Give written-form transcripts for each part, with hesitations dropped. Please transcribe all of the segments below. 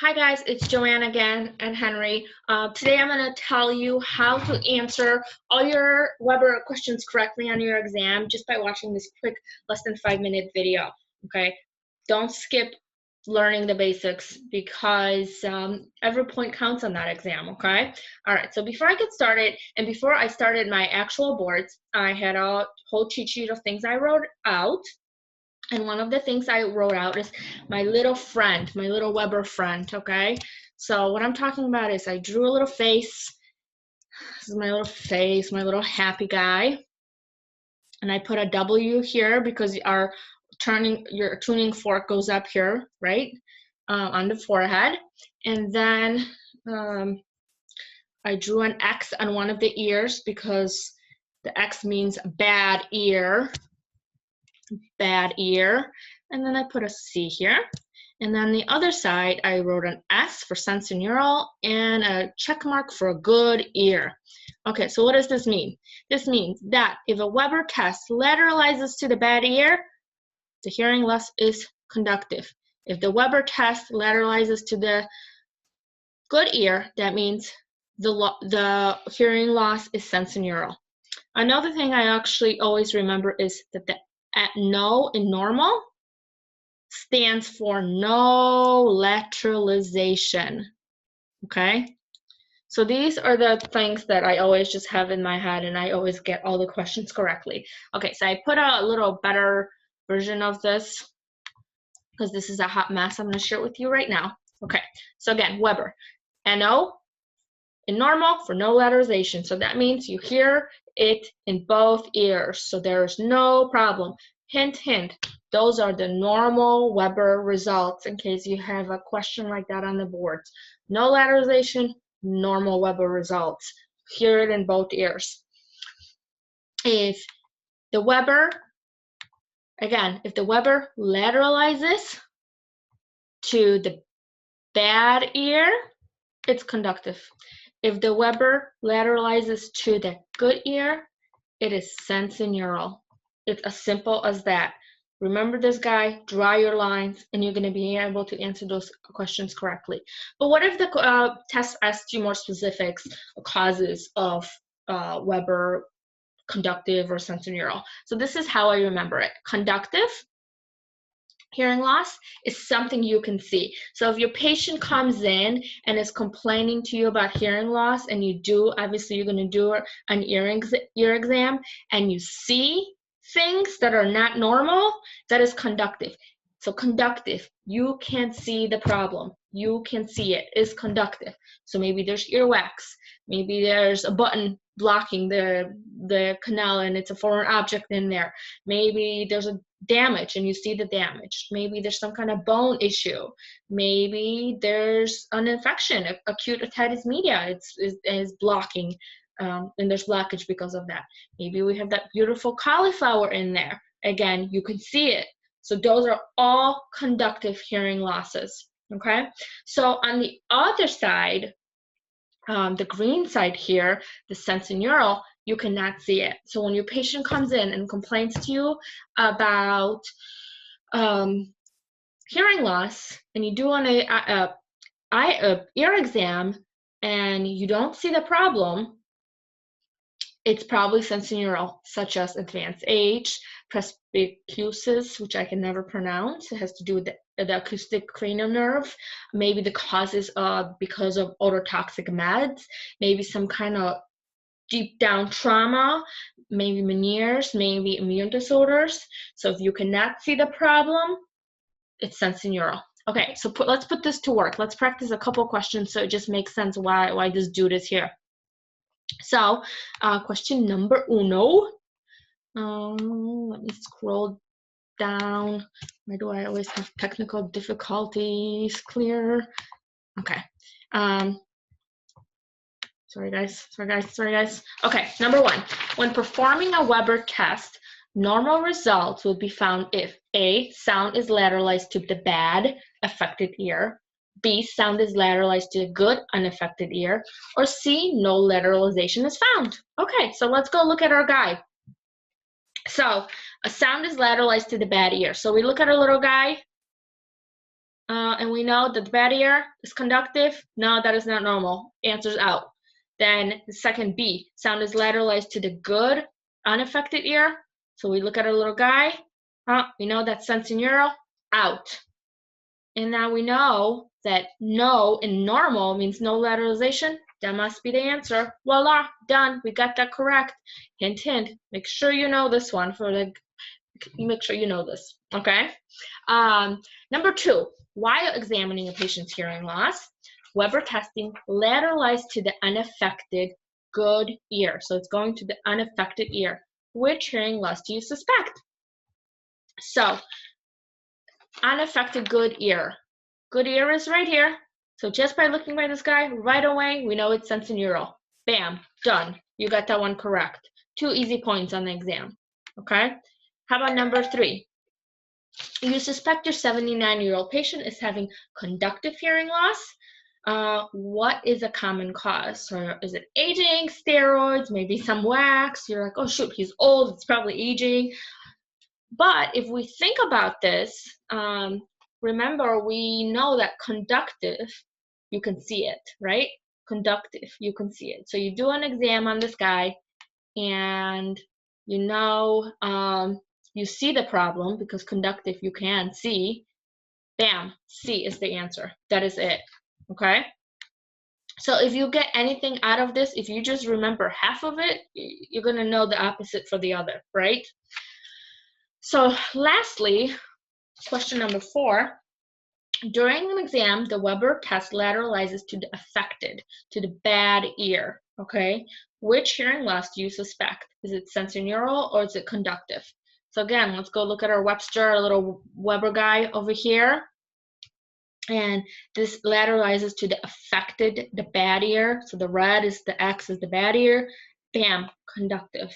Hi guys, it's Joanne again and Henry. Today I'm going to tell you how to answer all your Weber questions correctly on your exam just by watching this quick less than 5-minute video. Okay, don't skip learning the basics because every point counts on that exam. Okay, all right, so before I get started and before I started my actual boards, I had a whole cheat sheet of things I wrote out. And one of the things I wrote out is my little friend, my little Weber friend, okay? So what I'm talking about is I drew a little face. This is my little face, my little happy guy. And I put a W here because your tuning fork goes up here, right? On the forehead. And then I drew an X on one of the ears because the X means bad ear. Bad ear. And then I put a C here. And then the other side, I wrote an S for sensorineural and a check mark for a good ear. Okay, so what does this mean? This means that if a Weber test lateralizes to the bad ear, the hearing loss is conductive. If the Weber test lateralizes to the good ear, that means the hearing loss is sensorineural. Another thing I actually always remember is that the no in normal stands for no lateralization. Okay, so these are the things that I always just have in my head and I always get all the questions correctly. Okay, so I put a little better version of this because this is a hot mess. I'm going to share it with you right now. Okay, so again, Weber, NO in normal for no lateralization. So that means you hear it in both ears. So there's no problem. Hint, hint. Those are the normal Weber results in case you have a question like that on the boards. No lateralization, normal Weber results. Hear it in both ears. If the Weber, again, if the Weber lateralizes to the bad ear, it's conductive. If the Weber lateralizes to the good ear, it is sensorineural. It's as simple as that. Remember this guy, draw your lines, and you're going to be able to answer those questions correctly. But what if the test asks you more specifics, causes of Weber conductive or sensorineural? So this is how I remember it. Conductive hearing loss is something you can see. So if your patient comes in and is complaining to you about hearing loss, and you do, obviously you're going to do an ear exam, and you see things that are not normal, that is conductive. So conductive, you can see the problem. You can see it is conductive. So maybe there's earwax. Maybe there's a button blocking the canal and it's a foreign object in there. Maybe there's a damage and you see the damage. Maybe there's some kind of bone issue. Maybe there's an infection, acute otitis media is blocking, and there's blockage because of that. Maybe we have that beautiful cauliflower in there. Again, you can see it. So those are all conductive hearing losses. Okay, so on the other side, the green side here, the sensorineural, you cannot see it. So when your patient comes in and complains to you about hearing loss, and you do an ear exam and you don't see the problem, it's probably sensorineural, such as advanced age, presbycusis, which I can never pronounce. It has to do with the acoustic cranial nerve. Maybe the cause is because of ototoxic meds, maybe some kind of deep down trauma, maybe Meniere's, maybe immune disorders. So if you cannot see the problem, it's sensorineural. Okay, so let's put this to work. Let's practice a couple questions so it just makes sense why this dude is here. So question number uno. Let me scroll down. Why do I always have technical difficulties? Clear. Okay. Sorry guys. Okay, number one. When performing a Weber test, normal results will be found if A, sound is lateralized to the bad affected ear, B, sound is lateralized to the good unaffected ear, or C, no lateralization is found. Okay, so let's go look at our guy. So a sound is lateralized to the bad ear. So we look at our little guy. and we know that the bad ear is conductive. No, that is not normal. Answer's out. Then the second B, sound is lateralized to the good, unaffected ear. So we look at our little guy. We know that's sensorineural, out. And now we know that no in normal means no lateralization. That must be the answer. Voila, done. We got that correct. Hint, hint. Make sure you know this one make sure you know this, okay? Number 2, while examining a patient's hearing loss, Weber testing lateralized to the unaffected good ear. So it's going to the unaffected ear. Which hearing loss do you suspect? So, unaffected good ear. Good ear is right here. So just by looking by this guy, right away, we know it's sensorineural. Bam, done. You got that one correct. 2 easy points on the exam, okay? How about number 3? You suspect your 79-year-old patient is having conductive hearing loss. What is a common cause? Or is it aging, steroids, maybe some wax? You're like, oh shoot, he's old, it's probably aging. But if we think about this, remember we know that conductive, you can see it, right? Conductive, you can see it. So you do an exam on this guy and you know, you see the problem because conductive you can see. Bam, C is the answer. That is it, okay? So if you get anything out of this, if you just remember half of it, you're gonna know the opposite for the other, right? So lastly, question number 4, during an exam, the Weber test lateralizes to the affected, to the bad ear, okay? Which hearing loss do you suspect? Is it sensorineural or is it conductive? So again, let's go look at our Webster, our little Weber guy over here. And this lateralizes to the affected, the bad ear. So the red is the X is the bad ear. Bam, conductive.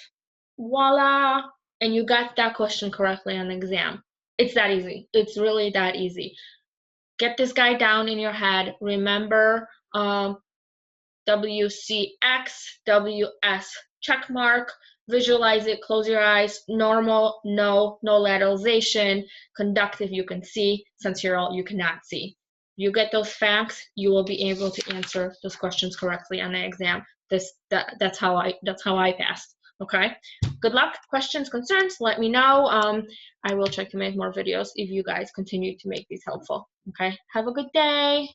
Voila. And you got that question correctly on the exam. It's that easy. It's really that easy. Get this guy down in your head. Remember WCX, WS, check mark. Visualize it, close your eyes. Normal, no lateralization. Conductive, you can see. Sensorineural, you cannot see. You get those facts, you will be able to answer those questions correctly on the exam. That's how I passed. Okay. Good luck. Questions, concerns, let me know. I will try to make more videos if you guys continue to make these helpful. Okay. Have a good day.